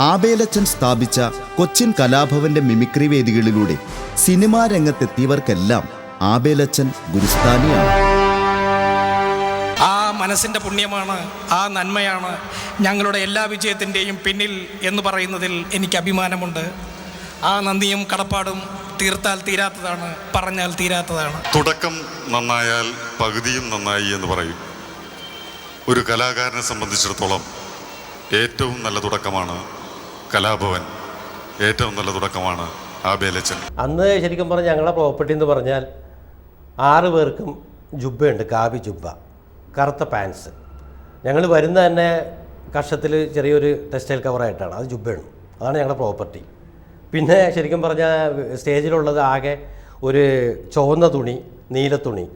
ആബേലച്ചൻ സ്ഥാപിച്ച Cochin കലാഭവന്റെ mimicry വേദികളിലൂടെ cinema രംഗത്തെത്തിയവർക്കെല്ലാം ആബേലച്ചൻ ഗുരുസ്ഥാനിയാണ്. ആ മനസ്സിൻ്റെ പുണ്യമാണ്, ആ നന്മയാണ് ഞങ്ങളുടെ എല്ലാ വിജയത്തിൻ്റെയും പിന്നിൽ എന്ന് പറയുന്നതിൽ എനിക്ക് അഭിമാനമുണ്ട്. ആ നന്ദിയും കടപ്പാടും തീർത്താൽ തീരാത്തതാണ്, പറഞ്ഞാൽ തീരാത്തതാണ്. തുടക്കം നന്നായാൽ പകുതിയും നന്നായി എന്ന് പറയും. ഒരു കലാകാരനെ സംബന്ധിച്ചിടത്തോളം ഏറ്റവും നല്ല തുടക്കമാണ് കലാഭവൻ, ഏറ്റവും നല്ല തുടക്കമാണ് ആബേലച്ചൻ. അന്ന് ശരിക്കും പറഞ്ഞാൽ ഞങ്ങളുടെ പ്രോപ്പർട്ടി എന്ന് പറഞ്ഞാൽ 6 പേർക്കും ജുബ്ബയുണ്ട്, കാവി ജുബ്ബ, കറുത്ത പാൻസ്. ഞങ്ങൾ വരുന്ന തന്നെ കഷത്തിൽ ചെറിയൊരു ടെക്സ്റ്റൈൽ കവറായിട്ടാണ്, അത് ജുബ്ബയാണ്, അതാണ് ഞങ്ങളുടെ പ്രോപ്പർട്ടി. പിന്നെ ശരിക്കും പറഞ്ഞാൽ സ്റ്റേജിലുള്ളത് ആകെ ഒരു ചുവന്ന തുണി, നീല തുണി.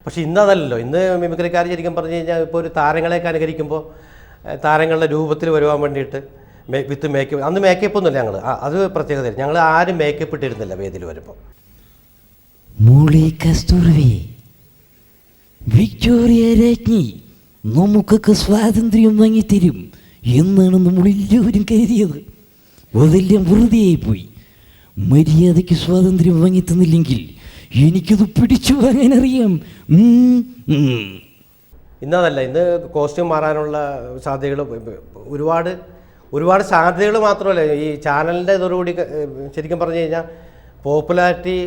പക്ഷെ ഇന്നതല്ലല്ലോ. ഇന്ന് മിമിക്രിക്കാർ ശരിക്കും പറഞ്ഞു കഴിഞ്ഞാൽ ഇപ്പോൾ ഒരു താരങ്ങളെയൊക്കെ അനുകരിക്കുമ്പോൾ താരങ്ങളുടെ രൂപത്തിൽ വരുവാൻ വേണ്ടിയിട്ട് വിത്ത് മേക്കപ്പ്. അന്ന് മേക്കപ്പ് ഒന്നുമില്ല ഞങ്ങൾ, അത് പ്രത്യേകത. ഞങ്ങൾ ആരും മേക്കപ്പ് ഇട്ടിരുന്നില്ല വേദിയിൽ വരുമ്പോൾ. മോളെ കസ്തൂർവേ, വിക്ടോറിയ രാജ്ഞി നമുക്കൊക്കെ സ്വാതന്ത്ര്യം വാങ്ങിത്തരും എന്നാണ് നമ്മളെല്ലാവരും കരുതിയത്. അതെല്ലാം വെറുതെയായിപ്പോയി. മര്യാദയ്ക്ക് സ്വാതന്ത്ര്യം വാങ്ങിത്തന്നില്ലെങ്കിൽ എനിക്കത് പിടിച്ചു വാങ്ങാനറിയാം. ഇന്നതല്ല, ഇന്ന് കോസ്റ്റ്യൂം മാറാനുള്ള സാധ്യതകൾ ഒരുപാട് സാധ്യതകൾ മാത്രമല്ല, ഈ ചാനലിൻ്റെ ഇതോടുകൂടി ശരിക്കും പറഞ്ഞു കഴിഞ്ഞാൽ പോപ്പുലാരിറ്റി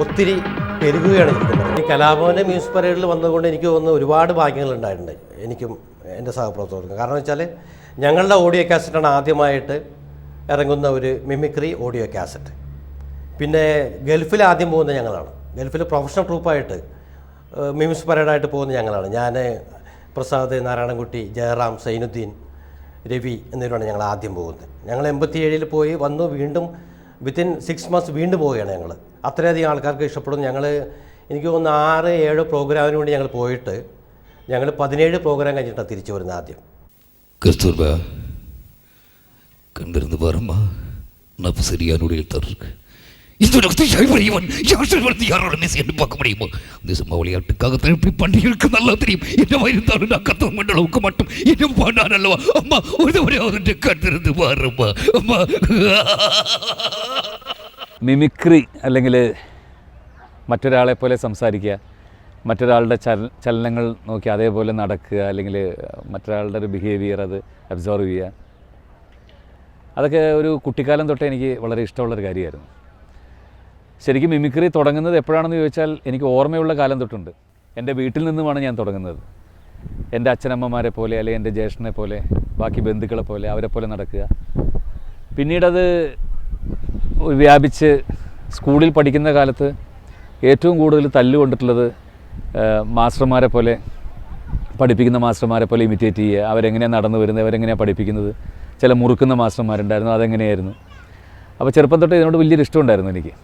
ഒത്തിരി പെരുകുകയാണ് ഇരിക്കുന്നത്. ഈ കലാഭവൻ്റെ മ്യൂസിക് പരേഡിൽ വന്നതുകൊണ്ട് എനിക്ക് തോന്നുന്നു ഒരുപാട് ഭാഗ്യങ്ങളുണ്ടായിട്ടുണ്ട് എനിക്കും എൻ്റെ സഹപ്രവർത്തകർക്കും. കാരണം വെച്ചാൽ ഞങ്ങളുടെ ഓഡിയോ കാസറ്റാണ് ആദ്യമായിട്ട് ഇറങ്ങുന്ന ഒരു മിമിക്രി ഓഡിയോ കാസറ്റ്. പിന്നെ ഗൾഫിൽ ആദ്യം പോകുന്ന ഞങ്ങളാണ്. ഗൾഫിൽ പ്രൊഫഷണൽ ട്രൂപ്പായിട്ട് മ്യൂസിക് പരേഡായിട്ട് പോകുന്ന ഞങ്ങളാണ്. ഞാൻ, പ്രസാദ്, നാരായണൻകുട്ടി, ജയറാം, സൈനുദ്ദീൻ, രവി എന്നിവരാണ് ഞങ്ങൾ ആദ്യം പോകുന്നത്. ഞങ്ങൾ 87 പോയി വന്നു, വീണ്ടും വിത്തിൻ 6 months വീണ്ടും പോവുകയാണ് ഞങ്ങൾ. അത്രയധികം ആൾക്കാർക്ക് ഇഷ്ടപ്പെടുന്നു. ഞങ്ങൾ എനിക്ക് തോന്നുന്നു 6-7 പ്രോഗ്രാമിന് വേണ്ടി ഞങ്ങൾ പോയിട്ട് ഞങ്ങൾ 17 പ്രോഗ്രാം കഴിഞ്ഞിട്ടാണ് തിരിച്ചു വരുന്നത് ആദ്യം. കസ്തൂർബ കണ്ടിരുന്ന് പറമ്മ நான் சரியானுடைய தருக்கு இந்த செய்வன் யாரோட மெசேஜ் பார்க்க முடியுமோ? இந்த சும்மா விளையாட்டுக்காக திருப்பி பண்ணி இருக்கு நல்லா தெரியும். என்னவா இருந்தாலும் நான் கத்தவங்க அளவுக்கு மட்டும் இன்னும் பண்ணான் அல்லவா அம்மா? ஒரு കണ്ടിരുന്ന് പറമ്മ അമ്മ. മിമിക്രി അല്ലെങ്കിൽ മറ്റൊരാളെ പോലെ സംസാരിക്കുക, മറ്റൊരാളുടെ ചലനങ്ങൾ നോക്കി അതേപോലെ നടക്കുക, അല്ലെങ്കിൽ മറ്റൊരാളുടെ ഒരു ബിഹേവിയർ അത് അബ്സോർവ് ചെയ്യുക, അതൊക്കെ ഒരു കുട്ടിക്കാലം തൊട്ടേ എനിക്ക് വളരെ ഇഷ്ടമുള്ളൊരു കാര്യമായിരുന്നു. ശരിക്കും മിമിക്രി തുടങ്ങുന്നത് എപ്പോഴാണെന്ന് ചോദിച്ചാൽ എനിക്ക് ഓർമ്മയുള്ള കാലം തൊട്ടുണ്ട്. എൻ്റെ വീട്ടിൽ നിന്നുമാണ് ഞാൻ തുടങ്ങുന്നത്. എൻ്റെ അച്ഛനമ്മമാരെ പോലെ അല്ലെങ്കിൽ എൻ്റെ ജ്യേഷ്ഠനെ പോലെ ബാക്കി ബന്ധുക്കളെ പോലെ അവരെ പോലെ നടക്കുക. പിന്നീടത് വ്യാപിച്ച് സ്കൂളിൽ പഠിക്കുന്ന കാലത്ത് ഏറ്റവും കൂടുതൽ തല്ലുകൊണ്ടിട്ടുള്ളത് മാസ്റ്റർമാരെ പോലെ, പഠിപ്പിക്കുന്ന മാസ്റ്റർമാരെ പോലെ ഇമിറ്റേറ്റ് ചെയ്യുക. അവരെങ്ങനെയാണ് നടന്നു വരുന്നത്, അവരെങ്ങനെയാണ് പഠിപ്പിക്കുന്നത്. ചില മുറുക്കുന്ന മാസ്റ്റർമാരുണ്ടായിരുന്നു, അതെങ്ങനെയായിരുന്നു. അപ്പോൾ ചെറുപ്പം തൊട്ട് ഇതിനോട് വലിയൊരു ഇഷ്ടമുണ്ടായിരുന്നു എനിക്ക്.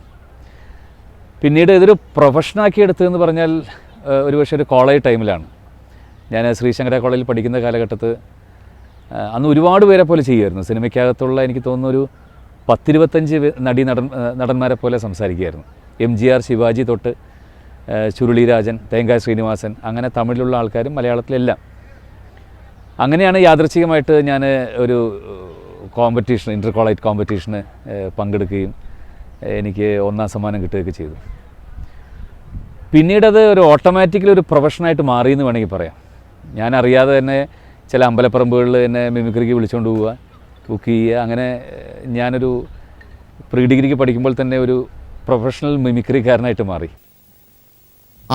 പിന്നീട് ഇതൊരു പ്രൊഫഷനാക്കി എടുത്തതെന്ന് പറഞ്ഞാൽ ഒരുപക്ഷെ ഒരു കോളേജ് ടൈമിലാണ്. ഞാൻ ശ്രീശങ്കര കോളേജിൽ പഠിക്കുന്ന കാലഘട്ടത്ത് അന്ന് ഒരുപാട് പേരെ പോലെ ചെയ്യുമായിരുന്നു. സിനിമയ്ക്കകത്തുള്ള എനിക്ക് തോന്നുന്നു ഒരു 10-25 നടന്മാരെ പോലെ സംസാരിക്കുമായിരുന്നു. MGR, ശിവാജി തൊട്ട് ചുരുളിരാജൻ, തേങ്കായ് ശ്രീനിവാസൻ, അങ്ങനെ തമിഴിലുള്ള ആൾക്കാരും മലയാളത്തിലെല്ലാം. അങ്ങനെയാണ് യാദൃച്ഛികമായിട്ട് ഞാൻ ഒരു കോമ്പറ്റീഷൻ, ഇൻ്റർ കോളേജ് കോമ്പറ്റീഷന് പങ്കെടുക്കുകയും എനിക്ക് 1ാം സമ്മാനം കിട്ടുകയൊക്കെ ചെയ്തു. പിന്നീടത് ഒരു ഓട്ടോമാറ്റിക്കലി ഒരു പ്രൊഫഷനായിട്ട് മാറിയെന്ന് വേണമെങ്കിൽ പറയാം. ഞാൻ അറിയാതെ തന്നെ ചില അമ്പലപ്പറമ്പുകളിൽ എന്നെ മിമിക്രിക്ക് വിളിച്ചുകൊണ്ട് പോവുക, ബുക്ക് ചെയ്യുക. അങ്ങനെ ഞാനൊരു പ്രീ ഡിഗ്രിക്ക് പഠിക്കുമ്പോൾ തന്നെ ഒരു പ്രൊഫഷണൽ മിമിക്രിക്കാരനായിട്ട് മാറി.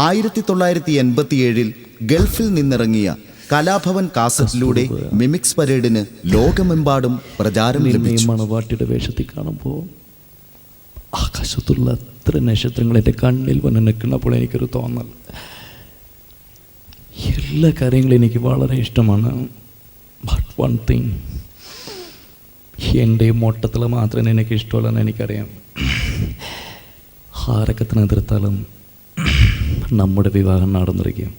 1987 ഗൾഫിൽ നിന്നിറങ്ങിയ കലാഭവൻ കാസറ്റിലൂടെ മിമിക്സ് പരേഡിന് ലോകമെമ്പാടും പ്രചാരം ലഭിച്ചു. മണവാട്ടിയുടെ വേഷത്തിൽ കാണുമ്പോൾ ആകാശത്തുള്ള എത്ര നക്ഷത്രങ്ങൾ എൻ്റെ കണ്ണിൽ വന്ന് നിൽക്കുന്നപ്പോൾ എനിക്കൊരു തോന്നൽ. എല്ലാ കാര്യങ്ങളും എനിക്ക് വളരെ ഇഷ്ടമാണ്. ബട്ട് വൺ തിങ്, എൻ്റെ മൊട്ടത്തിൽ മാത്രമേ എനിക്ക് ഇഷ്ടമുള്ളതെന്ന് എനിക്കറിയാം. ആരൊക്കെ തന്നെ എതിർത്താലും നമ്മുടെ വിവാഹം നടന്നിരിക്കും.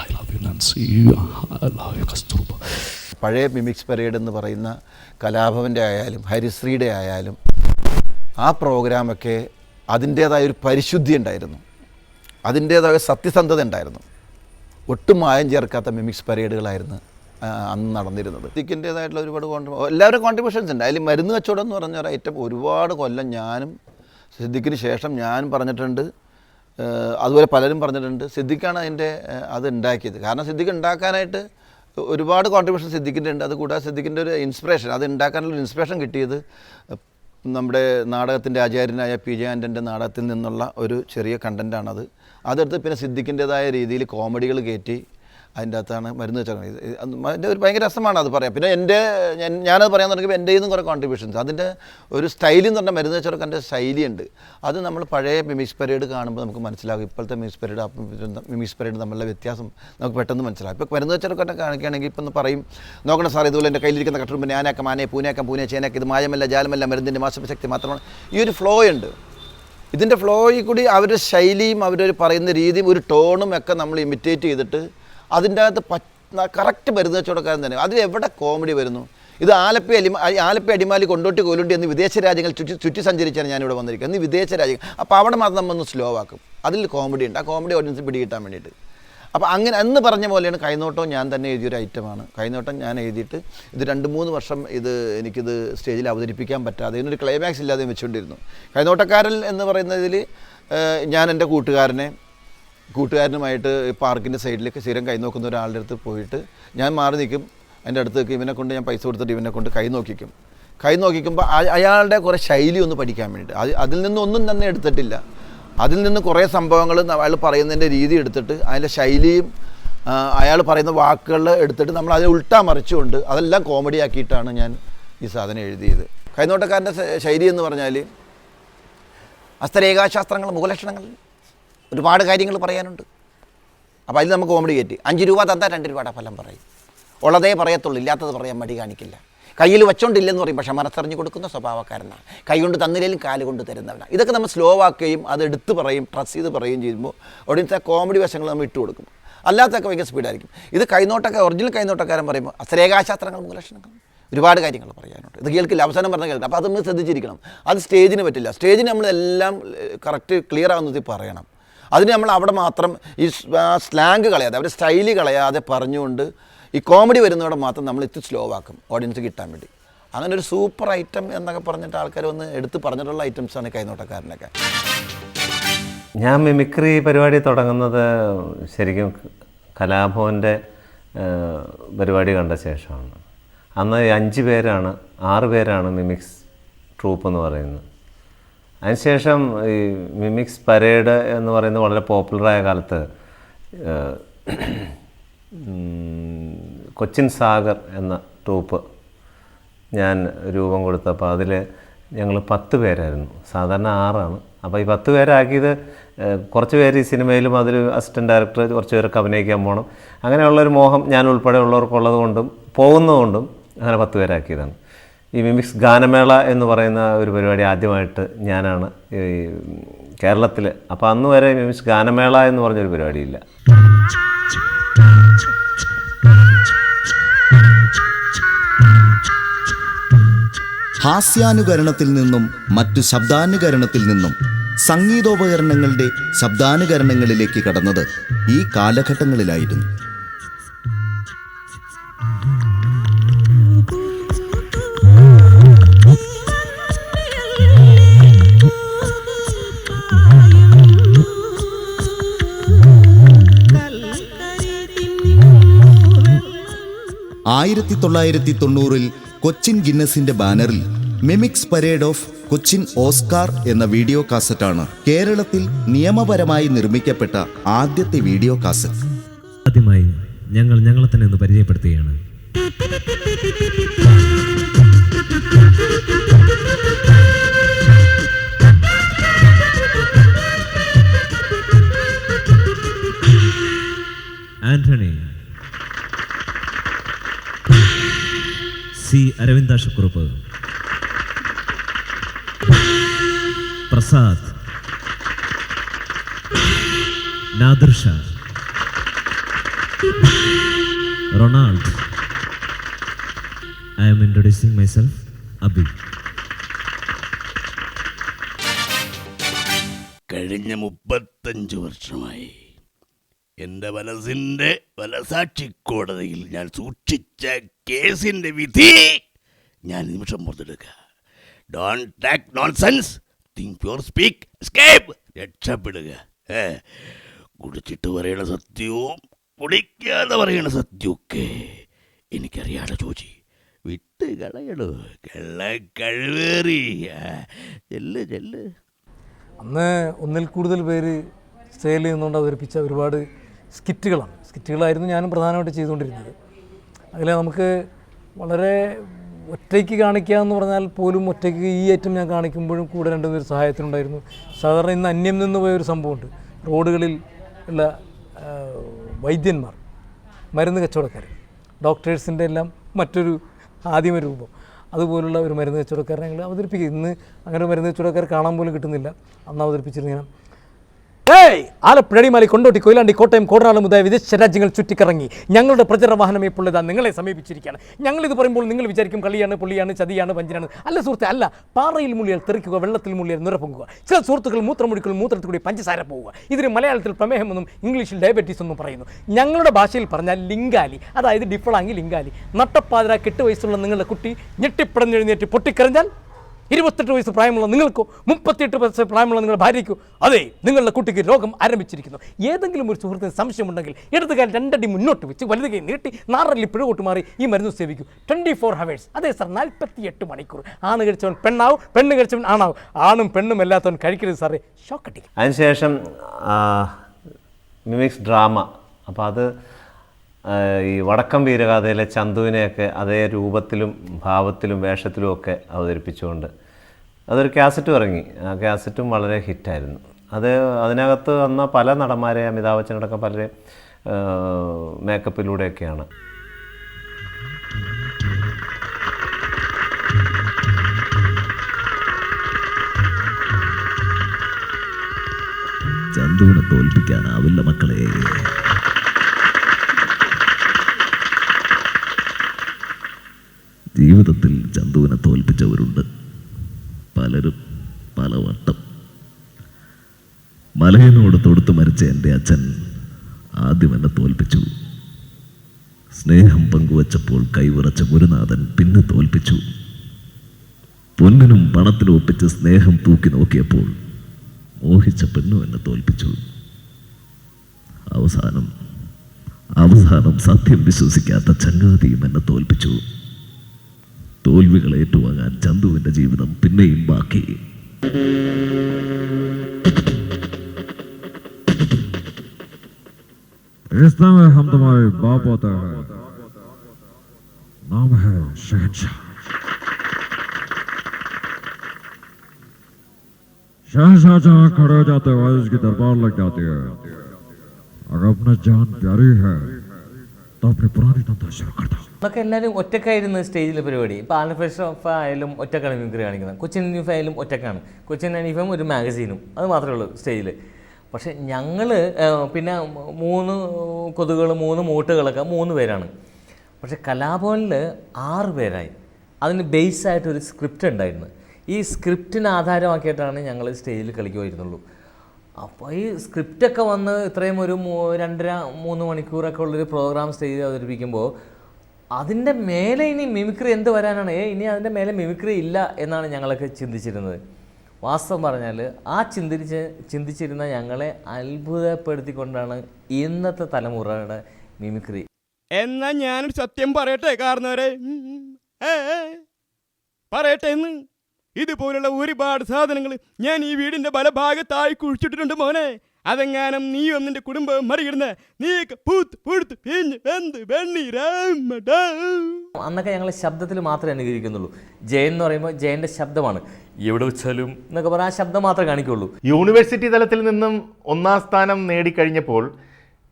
I love you Nancy, I love you Kasturba. പഴയ മിമിക്സ് പരേഡ് എന്ന് പറയുന്ന കലാഭവൻ്റെ ആയാലും ഹരിശ്രീയുടെ ആയാലും ആ പ്രോഗ്രാമൊക്കെ അതിൻ്റേതായൊരു പരിശുദ്ധി ഉണ്ടായിരുന്നു, അതിൻ്റേതായ സത്യസന്ധത ഉണ്ടായിരുന്നു. ഒട്ടും മായം ചേർക്കാത്ത മിമിക്സ് പരേഡുകളായിരുന്നു അന്ന് നടന്നിരുന്നത്. സിദ്ദിഖിൻ്റേതായിട്ടുള്ള ഒരുപാട് എല്ലാവരും കോൺട്രിബ്യൂഷൻസ് ഉണ്ട്. അതിൽ മരുന്ന് കച്ചവടം എന്ന് പറഞ്ഞ ഒരു ഐറ്റം ഒരുപാട് കൊല്ലം ഞാനും സിദ്ദിഖിന് ശേഷം ഞാനും പറഞ്ഞിട്ടുണ്ട്, അതുപോലെ പലരും പറഞ്ഞിട്ടുണ്ട്. സിദ്ദിഖാണ് അതിൻ്റെ അത് ഉണ്ടാക്കിയത്. കാരണം സിദ്ദിഖ് ഉണ്ടാക്കാനായിട്ട് ഒരുപാട് കോൺട്രിബ്യൂഷൻ സിദ്ദിഖിൻ്റെ ഉണ്ട്. അതുകൂടാതെ സിദ്ദിഖിൻ്റെ ഒരു ഇൻസ്പിറേഷൻ, അത് ഉണ്ടാക്കാനുള്ള ഇൻസ്പിറേഷൻ കിട്ടിയത് നമ്മുടെ നാടകത്തിൻ്റെ ആചാര്യനായ പി ജെ ആൻ്റൻ്റെ നാടകത്തിൽ നിന്നുള്ള ഒരു ചെറിയ കണ്ടൻറ്റാണത്. അതെടുത്ത് പിന്നെ സിദ്ദിഖിൻ്റേതായ രീതിയിൽ കോമഡികൾ കയറ്റി അതിൻ്റെ അകത്താണ് മരുന്ന് വെച്ചാൽ അതിൻ്റെ ഒരു ഭയങ്കര രസമാണ് അത് പറയാം. പിന്നെ ഞാനത് പറയാൻ തുടങ്ങിയപ്പോൾ എൻ്റെ നിന്നും കുറേ കോൺട്രിബ്യൂഷൻസ്. അതിൻ്റെ ഒരു സ്റ്റൈലിൽ എന്ന് പറഞ്ഞാൽ മരുന്ന് വെച്ചവർക്ക് എൻ്റെ ശൈലിയുണ്ട്. അത് നമ്മൾ പഴയ മിമിക്സ് പരേഡ് കാണുമ്പോൾ നമുക്ക് മനസ്സിലാകും. ഇപ്പോഴത്തെ മിമിക്സ് പരേഡ് തമ്മിലുള്ള വ്യത്യാസം നമുക്ക് പെട്ടെന്ന് മനസ്സിലാകും. ഇപ്പോൾ മരുന്ന് വെച്ചവർക്കൊക്കെ കാണിക്കുകയാണെങ്കിൽ ഇപ്പം പറയും, നോക്കണം സാർ, ഇതുപോലെ എൻ്റെ കയ്യിലിരിക്കുന്ന കട്ടുമ്പോൾ ഞാനാക്കാം ആനയെ പൂനേക്കാം പൂനെ ചേനയ്ക്ക്, ഇത് മായമല്ല ജാലമല്ല മരുന്നിൻ്റെ മാസശക്തി മാത്രമാണ്. ഈ ഒരു ഫ്ലോ ഉണ്ട്. ഇതിൻ്റെ ഫ്ലോയിൽ കൂടി അവരുടെ ശൈലിയും അവരൊരു പറയുന്ന രീതിയും ഒരു ടോണും ഒക്കെ നമ്മൾ ഇമിറ്റേറ്റ് ചെയ്തിട്ട് അതിൻ്റെ അകത്ത് കറക്റ്റ് മരുന്ന് കച്ചവടക്കാരൻ തന്നെ. അതിലെവിടെ കോമഡി വരുന്നു? ഇത് ആലപ്പി അടിമാലി കൊണ്ടോട്ടി കൊലുണ്ടി എന്ന് വിദേശ രാജ്യങ്ങൾ ചുറ്റി സഞ്ചരിച്ചാണ് ഞാനിവിടെ വന്നിരിക്കുന്നത്. എന്ന് വിദേശ രാജ്യങ്ങൾ. അപ്പോൾ അവിടെ മാത്രം നമ്മളൊന്ന് സ്ലോ ആക്കും. അതിൽ കോമഡി ഉണ്ട്. ആ കോമഡി ഓഡിയൻസ് പിടികിട്ടാൻ വേണ്ടിയിട്ട്. അപ്പോൾ അങ്ങനെ അന്ന് പറഞ്ഞ പോലെയാണ് കൈനോട്ടവും ഞാൻ തന്നെ എഴുതിയൊരു ഐറ്റമാണ്. കൈനോട്ടം ഞാൻ എഴുതിയിട്ട് ഇത് 2-3 വർഷം എനിക്കിത് സ്റ്റേജിൽ അവതരിപ്പിക്കാൻ പറ്റാതെ ഇതിനൊരു ക്ലൈമാക്സ് ഇല്ലാതെ വെച്ചുകൊണ്ടിരുന്നു. കൈനോട്ടക്കാരൻ എന്ന് പറയുന്നതിൽ ഞാൻ എൻ്റെ കൂട്ടുകാരനുമായിട്ട് പാർക്കിൻ്റെ സൈഡിലേക്ക് സ്ഥിരം കൈ നോക്കുന്ന ഒരാളുടെ അടുത്ത് പോയിട്ട് ഞാൻ മാറി നിൽക്കും. എൻ്റെ അടുത്ത് നിൽക്കും. ഇവനെ കൊണ്ട് ഞാൻ പൈസ കൊടുത്തിട്ട് ഇവനെ കൊണ്ട് കൈ നോക്കിക്കുമ്പോൾ അയാളുടെ കുറേ ശൈലി ഒന്ന് പഠിക്കാൻ വേണ്ടിയിട്ട് അതിൽ നിന്നൊന്നും തന്നെ എടുത്തിട്ടില്ല. അതിൽ നിന്ന് കുറേ സംഭവങ്ങൾ അയാൾ പറയുന്നതിൻ്റെ രീതി എടുത്തിട്ട് അതിൻ്റെ ശൈലിയും അയാൾ പറയുന്ന വാക്കുകൾ എടുത്തിട്ട് നമ്മൾ അതിനെ ഉൾട്ടാ മറിച്ചുകൊണ്ട് അതെല്ലാം കോമഡി ആക്കിയിട്ടാണ് ഞാൻ ഈ സാധനം എഴുതിയത്. കൈനോട്ടക്കാരൻ്റെ ശൈലി എന്ന് പറഞ്ഞാൽ ഹസ്തരേഖാശാസ്ത്രങ്ങൾ, മുഖലക്ഷണങ്ങൾ, ഒരുപാട് കാര്യങ്ങൾ പറയാനുണ്ട്. അപ്പോൾ അതിൽ നമുക്ക് കോമഡി കയറ്റി 5 രൂപ തന്നാൽ 2 രൂപയുടെ ഫലം പറയും. ഉള്ളതേ പറയത്തുള്ളൂ, ഇല്ലാത്തത് പറയാൻ മടി കാണിക്കില്ല. കയ്യിൽ വെച്ചോണ്ടില്ലെന്ന് പറയും, പക്ഷേ മനസ്സറിഞ്ഞ് കൊടുക്കുന്ന സ്വഭാവക്കാരനാണ്. കൈ കൊണ്ട് തന്നില്ലെങ്കിലും കാല് കൊണ്ട് തരുന്നവനാണ്. ഇതൊക്കെ നമ്മൾ സ്ലോ ആക്കുകയും അത് എടുത്ത് പറയും, ട്രസ് ചെയ്ത് പറയുകയും ചെയ്യുമ്പോൾ ഒടുവിലത്തെ കോമഡി വശങ്ങൾ നമ്മൾ ഇട്ട് കൊടുക്കും. അല്ലാത്തൊക്കെ ഭയങ്കര സ്പീഡായിരിക്കും. ഇത് ഒറിജിനൽ കൈനോട്ടക്കാരൻ പറയുമ്പോൾ ഹസ്തരേഖാശാസ്ത്രങ്ങൾ, മുഖലക്ഷണങ്ങൾ, ഒരുപാട് കാര്യങ്ങൾ പറയാനുണ്ട്. ഇത് കേൾക്കില്ല, അവസാനം പറഞ്ഞാൽ കേൾക്കാം. അപ്പോൾ അത് നമ്മൾ ശ്രദ്ധിച്ചിരിക്കണം. അത് സ്റ്റേജിന് പറ്റില്ല. സ്റ്റേജിന് നമ്മളെല്ലാം കറക്റ്റ് ക്ലിയർ ആവുന്നതിൽ പറയണം. അതിന് നമ്മൾ അവിടെ മാത്രം ഈ സ്ലാങ് കളയാതെ, അവരുടെ സ്റ്റൈല് കളയാതെ പറഞ്ഞുകൊണ്ട് ഈ കോമഡി വരുന്നതോടെ മാത്രം നമ്മൾ ഇത് സ്ലോ ആക്കും ഓഡിയൻസ് കിട്ടാൻ വേണ്ടി. അങ്ങനെ ഒരു സൂപ്പർ ഐറ്റം എന്നൊക്കെ പറഞ്ഞിട്ട് ആൾക്കാർ ഒന്ന് എടുത്ത് പറഞ്ഞിട്ടുള്ള ഐറ്റംസാണ് കൈനോട്ടക്കാരനൊക്കെ. ഞാൻ മിമിക്രി പരിപാടി തുടങ്ങുന്നത് ശരിക്കും കലാഭവൻ്റെ പരിപാടി കണ്ട ശേഷമാണ്. അന്ന് 6 പേരാണ് മിമിക്സ് ട്രൂപ്പ് എന്ന് പറയുന്നത്. അതിനുശേഷം ഈ മിമിക്സ് പരേഡ് എന്ന് പറയുന്നത് വളരെ പോപ്പുലറായ കാലത്ത് കൊച്ചിൻ സാഗർ എന്ന ട്രൂപ്പ് ഞാൻ രൂപം കൊടുത്തപ്പോൾ അതിൽ ഞങ്ങൾ 10 പേരായിരുന്നു. സാധാരണ 6 അപ്പോൾ ഈ 10 പേരാക്കിയത് കുറച്ച് പേര് ഈ സിനിമയിലും അതിൽ അസിസ്റ്റൻറ്റ് ഡയറക്ടർ കുറച്ച് പേരൊക്കെ അഭിനയിക്കാൻ പോകണം, അങ്ങനെയുള്ളൊരു മോഹം ഞാൻ ഉൾപ്പെടെ ഉള്ളവർക്കുള്ളത് കൊണ്ടും പോകുന്നതുകൊണ്ടും അങ്ങനെ 10 പേരാക്കിയതാണ്. ഈ മിമിക്സ് ഗാനമേള എന്ന് പറയുന്ന ഒരു പരിപാടി ആദ്യമായിട്ട് ഞാനാണ് ഈ കേരളത്തിൽ. അപ്പോൾ അന്ന് വരെ മിമിക്സ് ഗാനമേള എന്ന് പറഞ്ഞൊരു പരിപാടിയില്ല. ഹാസ്യാനുകരണത്തിൽ നിന്നും മറ്റു ശബ്ദാനുകരണത്തിൽ നിന്നും സംഗീതോപകരണങ്ങളുടെ ശബ്ദാനുകരണങ്ങളിലേക്ക് കടന്നത് ഈ കാലഘട്ടങ്ങളിലായിരുന്നു. ആയിരത്തി 1990 കൊച്ചിൻ ഗിന്നസിന്റെ ബാനറിൽ mimics parade of Cochin Oscar എന്ന വീഡിയോ കാസറ്റാണ് കേരളത്തിൽ നിയമപരമായി നിർമ്മിക്കപ്പെട്ട ആദ്യത്തെ വീഡിയോ കാസറ്റ്. ആദ്യമായി ഞങ്ങളെ തന്നെ ഒന്ന് പരിചയപ്പെടുത്തുകയാണ്. Antony, C Aravindakshakurup, Prasad, Nadir Shah, Ronald. I am introducing myself, Abhi. കഴിഞ്ഞ 35 വർഷമായി എൻ്റെ മനസ്സിൻ്റെ മനസാക്ഷിക്കോടതിയിൽ ഞാൻ സൂക്ഷിച്ച കേസിൻ്റെ വിധി ഞാൻ നിമിഷം പുറത്തെടുക്കുക. Don't talk nonsense, think pure, speak, escape, രക്ഷപ്പെടുക. കുടിച്ചിട്ട് പറയണ സത്യവും കുടിക്കാതെ പറയണ സത്യമൊക്കെ എനിക്കറിയാതെ ചോദിച്ചു വിട്ട് കളയണോ കഴിവേറി ചെല്ല് ചെല്ല്. അന്ന് ഒന്നിൽ കൂടുതൽ പേര് സ്റ്റേയിൽ നിന്നുകൊണ്ട് അവതരിപ്പിച്ച ഒരുപാട് സ്കിറ്റുകളായിരുന്നു ഞാനും പ്രധാനമായിട്ട് ചെയ്തുകൊണ്ടിരുന്നത്. അതിൽ നമുക്ക് വളരെ ഒറ്റയ്ക്ക് കാണിക്കുക എന്ന് പറഞ്ഞാൽ പോലും ഒറ്റയ്ക്ക് ഈ ഐറ്റം ഞാൻ കാണിക്കുമ്പോഴും കൂടെ രണ്ടുപേർ സഹായത്തിനുണ്ടായിരുന്നു. സാധാരണ ഇന്ന് അന്യം നിന്ന് പോയൊരു സംഭവമുണ്ട്. റോഡുകളിൽ ഉള്ള വൈദ്യന്മാർ, മരുന്ന് കച്ചവടക്കാർ, ഡോക്ടേഴ്സിൻ്റെ എല്ലാം മറ്റൊരു ആദിമ രൂപം, അതുപോലുള്ള ഒരു മരുന്ന് കച്ചവടക്കാരെ ഞങ്ങൾ അവതരിപ്പിക്കുക. ഇന്ന് അങ്ങനെ ഒരു മരുന്ന് കച്ചവടക്കാർ കാണാൻ പോലും കിട്ടുന്നില്ല. അന്ന് അവതരിപ്പിച്ചിരുന്ന ആലപ്പുഴ, അടിമാലി, കൊണ്ടോട്ടി, കൊയിലാണ്ടി, കോട്ടയം, കോടനാട് മുതലായ വിദേശ രാജ്യങ്ങൾ ചുറ്റിക്കറങ്ങി ഞങ്ങളുടെ പ്രചരണ വാഹനം ഇപ്പോൾ ഇതാ നിങ്ങളെ സമീപിച്ചിരിക്കുകയാണ്. ഞങ്ങളിത് പറയുമ്പോൾ നിങ്ങൾ വിചാരിക്കും കളിയാണ്, പൊള്ളിയാണ്, ചതിയാണ്, വഞ്ചനാണ്. അല്ല സുഹൃത്തെ, അല്ല. പാറയിൽ മുള്ളിയാൽ തെറിക്കുക, വെള്ളത്തിൽ മുള്ളിയാൽ നിറ പൊങ്ങുക. ചില സുഹൃത്തുക്കൾ മൂത്രമൊഴിക്കൽ, മൂത്രത്തിൽ കൂടി പഞ്ചസാര പോവുക. ഇതിന് മലയാളത്തിൽ പ്രമേഹമെന്നും ഇംഗ്ലീഷിൽ ഡയബറ്റീസ് എന്നും പറയുന്നു. ഞങ്ങളുടെ ഭാഷയിൽ പറഞ്ഞാൽ ലിംഗാലി, അതായത് ഡിഫളാങ്ങി ലിംഗാലി. നട്ടപ്പാതിര 8 വയസ്സുള്ള നിങ്ങളുടെ കുട്ടി ഞെട്ടിപ്പടഞ്ഞെഴുന്നേറ്റ് പൊട്ടിക്കറിഞ്ഞാൽ 28 വയസ്സ് പ്രായമുള്ള നിങ്ങൾക്കോ 38 വയസ്സ് പ്രായമുള്ള നിങ്ങളുടെ ഭാര്യയ്ക്കോ അതെ നിങ്ങളുടെ കുട്ടിക്ക് രോഗം ആരംഭിച്ചിരിക്കുന്നു. ഏതെങ്കിലും ഒരു സുഹൃത്തിന് സംശയമുണ്ടെങ്കിൽ ഇടതുകാൽ 2 അടി മുന്നോട്ട് വെച്ച് വലുത് കൈ നീട്ടി 4 അടി പിഴകോട്ട് മാറി ഈ മരുന്ന് സേവിക്കൂ. 24 hours. അതെ സർ, 48 മണിക്കൂർ. ആണ് കഴിച്ചവൻ പെണ്ണാവും, പെണ്ണ് കഴിച്ചവൻ ആണാവും. ആണും പെണ്ണും അല്ലാത്തവൻ കഴിക്കരുത് സാറേ, ഷോക്കട്ടിക്കും. അതിനുശേഷം മിമിക്സ് ഡ്രാമ. അപ്പോൾ അത് ഈ വടക്കം വീരഗാഥയിലെ ചന്തുവിനെയൊക്കെ അതേ രൂപത്തിലും ഭാവത്തിലും വേഷത്തിലും ഒക്കെ അവതരിപ്പിച്ചുകൊണ്ട് അതൊരു കാസറ്റും ഇറങ്ങി. ആ കാസറ്റും വളരെ ഹിറ്റായിരുന്നു. അതിനകത്ത് വന്ന പല നടന്മാരെ, അമിതാഭ് ബച്ചനടക്കം പലരെ മേക്കപ്പിലൂടെയൊക്കെയാണ്. ചന്തുവിനെ തോൽപ്പിക്കാനാവില്ല മക്കളെ. ജീവിതത്തിൽ ചന്തുവിനെ തോൽപ്പിച്ചവരുണ്ട് പലരും പലവട്ടം. മലയനോട് തൊടുത്ത് മരിച്ച എൻ്റെ അച്ഛൻ ആദ്യം എന്നെ തോൽപ്പിച്ചു. സ്നേഹം പങ്കുവച്ചപ്പോൾ കൈവിറച്ച ഗുരുനാഥൻ പിന്നെ തോൽപ്പിച്ചു. പൊന്നിനും പണത്തിനും ഒപ്പിച്ച് സ്നേഹം തൂക്കി നോക്കിയപ്പോൾ മോഹിച്ച പെണ്ണും എന്നെ തോൽപ്പിച്ചു. അവസാനം സത്യം വിശ്വസിക്കാത്ത ചങ്ങാതിയും എന്നെ തോൽപ്പിച്ചു. തോൽവികൾ ഏറ്റുവാങ്ങാൻ ചന്തുവിൻ്റെ ജീവിതം പിന്നെയും ബാക്കി. हम तुम्हारे बाप होता है, नाम है शहनशाह। शहनशाह जहाँ खड़े हो जाते हैं उसकी दरबार लग जाती है। अगर अपना जान प्यारी है तो अपनी पुरानी धंधा शुरू कर दो. എന്നൊക്കെ എല്ലാവരും ഒറ്റക്കായിരുന്നു സ്റ്റേജിലെ പരിപാടി. ഇപ്പോൾ ആലപ്പുഴ ആയാലും ഒറ്റക്കാണ് മിമിക്രി കാണിക്കുന്നത്. കൊച്ചിൻ ഹനീഫ ആയാലും ഒറ്റക്കാണ്. കൊച്ചിൻ ഹനീഫയും ഒരു മാഗസീനും, അത് മാത്രമേ ഉള്ളൂ സ്റ്റേജിൽ. പക്ഷേ ഞങ്ങൾ പിന്നെ 3 കൊതുകൾ, 3 മൂട്ടുകളൊക്കെ 3 പേരാണ്. പക്ഷേ കലാഭവനിൽ 6 പേരായി. അതിന് ബേസായിട്ടൊരു സ്ക്രിപ്റ്റ് ഉണ്ടായിരുന്നു. ഈ സ്ക്രിപ്റ്റിനെ ആധാരമാക്കിയിട്ടാണ് ഞങ്ങൾ സ്റ്റേജിൽ കളിക്കുമായിരുന്നുള്ളൂ. അപ്പോൾ ഈ സ്ക്രിപ്റ്റൊക്കെ വന്ന് ഇത്രയും ഒരു 2.5-3 മണിക്കൂറൊക്കെ ഉള്ളൊരു പ്രോഗ്രാം സ്റ്റേജിൽ അവതരിപ്പിക്കുമ്പോൾ അതിൻ്റെ മേലെ ഇനി മിമിക്രി എന്ത് വരാനാണ്? ഇനി അതിൻ്റെ മേലെ മിമിക്രി ഇല്ല എന്നാണ് ഞങ്ങളൊക്കെ ചിന്തിച്ചിരുന്നത്. വാസ്തവം പറഞ്ഞാൽ ആ ചിന്തിച്ചിരുന്ന ഞങ്ങളെ അത്ഭുതപ്പെടുത്തിക്കൊണ്ടാണ് ഇന്നത്തെ തലമുറയുടെ മിമിക്രി. എന്നാൽ ഞാനൊരു സത്യം പറയട്ടെ കാരണവരെ, പറയട്ടെ എന്ന്. ഇതുപോലുള്ള ഒരുപാട് സാധനങ്ങൾ ഞാൻ ഈ വീടിൻ്റെ പല ഭാഗത്തായി കുഴിച്ചിട്ടിട്ടുണ്ട് മോനെ. അതെങ്ങാനും നീയും നിന്റെ കുടുംബം മറിയിടുന്ന അന്നൊക്കെ ഞങ്ങൾ ശബ്ദത്തിൽ മാത്രമേ അനുകരിക്കുന്നുള്ളൂ. ജയൻ എന്ന് പറയുമ്പോൾ ജയൻ്റെ ശബ്ദമാണ് എവിടെ വെച്ചാലും എന്നൊക്കെ പറഞ്ഞാൽ ആ ശബ്ദം മാത്രമേ കാണിക്കുള്ളൂ. യൂണിവേഴ്സിറ്റി തലത്തിൽ നിന്നും 1ാം സ്ഥാനം നേടിക്കഴിഞ്ഞപ്പോൾ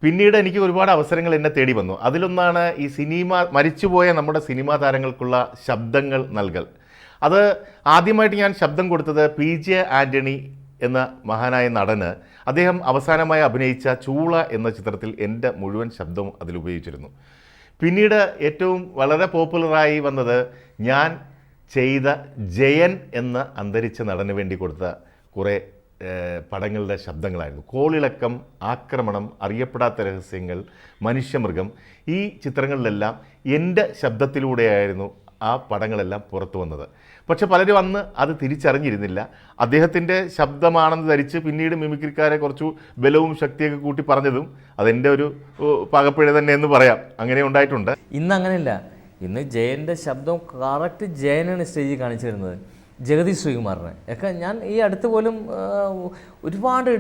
പിന്നീട് എനിക്ക് ഒരുപാട് അവസരങ്ങൾ എന്നെ തേടി വന്നു. അതിലൊന്നാണ് ഈ മരിച്ചുപോയ നമ്മുടെ സിനിമാ താരങ്ങൾക്കുള്ള ശബ്ദങ്ങൾ നൽകൽ. അത് ആദ്യമായിട്ട് ഞാൻ ശബ്ദം കൊടുത്തത് PJ ആൻ്റണി എന്ന മഹാനായ നടന്. അദ്ദേഹം അവസാനമായി അഭിനയിച്ച ചൂള എന്ന ചിത്രത്തിൽ എൻ്റെ മുഴുവൻ ശബ്ദവും അതിലുപയോഗിച്ചിരുന്നു. പിന്നീട് ഏറ്റവും വളരെ പോപ്പുലറായി വന്നത് ഞാൻ ചെയ്ത ജയൻ എന്ന അന്തരിച്ച നടന് വേണ്ടി കൊടുത്ത കുറേ പടങ്ങളുടെ ശബ്ദങ്ങളായിരുന്നു. കോളിളക്കം, ആക്രമണം, അറിയപ്പെടാത്ത രഹസ്യങ്ങൾ, മനുഷ്യമൃഗം, ഈ ചിത്രങ്ങളിലെല്ലാം എൻ്റെ ശബ്ദത്തിലൂടെയായിരുന്നു ആ പടങ്ങളെല്ലാം പുറത്തു വന്നത്. പക്ഷെ പലരും അന്ന് അത് തിരിച്ചറിഞ്ഞിരുന്നില്ല. അദ്ദേഹത്തിൻ്റെ ശബ്ദമാണെന്ന് ധരിച്ച് പിന്നീട് മിമിക്രിക്കാരെ കുറച്ചു ബലവും ശക്തിയൊക്കെ കൂട്ടി പറഞ്ഞതും അതെൻ്റെ ഒരു പാകപ്പിഴ തന്നെ എന്ന് പറയാം. അങ്ങനെ ഉണ്ടായിട്ടുണ്ട്. ഇന്ന് അങ്ങനെയല്ല. ഇന്ന് ജയൻ്റെ ശബ്ദം കറക്റ്റ് ജയനാണ് സ്റ്റേജിൽ കാണിച്ചു തരുന്നത്, ജഗതി ശ്രീകുമാറിനെ ഒക്കെ. ഞാൻ ഈ അടുത്ത് പോലും ഒരുപാട്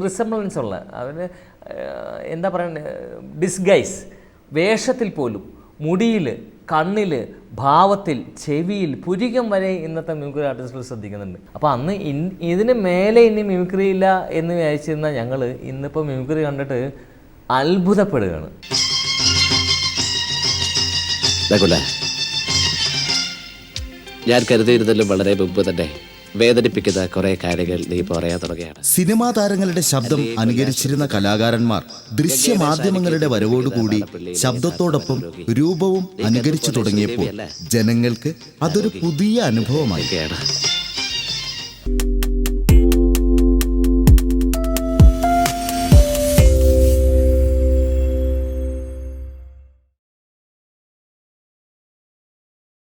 റിസംബ്ലൻസ് ഉള്ള അവന് എന്താ പറയുക, ഡിസ്ഗൈസ് വേഷത്തിൽ പോലും, മുടിയിൽ, കണ്ണിൽ, ഭാവത്തിൽ, ചെവിയിൽ, പുരികം വരെ ഇന്നത്തെ മിമിക്രി ആർട്ടിസ്റ്റുകൾ ശ്രദ്ധിക്കുന്നുണ്ട്. അപ്പോൾ അന്ന് ഇതിന് മേലെ ഇനി മിമിക്രി ഇല്ല എന്ന് വിചാരിച്ചിരുന്ന ഞങ്ങൾ ഇന്നിപ്പോൾ മിമിക്രി കണ്ടിട്ട് അത്ഭുതപ്പെടുകയാണ്. ഞാൻ കരുതിയിരുന്നതിലും വളരെ മുമ്പ് തന്നെ വേദനിപ്പിക്കുന്ന കുറെ കാര്യങ്ങൾ നീ പറയാൻ തുടങ്ങിയാണ്. സിനിമാ താരങ്ങളുടെ ശബ്ദം അനുകരിച്ചിരുന്ന കലാകാരന്മാർ ദൃശ്യമാധ്യമങ്ങളുടെ വരവോടുകൂടി ശബ്ദത്തോടൊപ്പം രൂപവും അനുകരിച്ചു തുടങ്ങിയപ്പോൾ ജനങ്ങൾക്ക് അതൊരു പുതിയ അനുഭവമായി.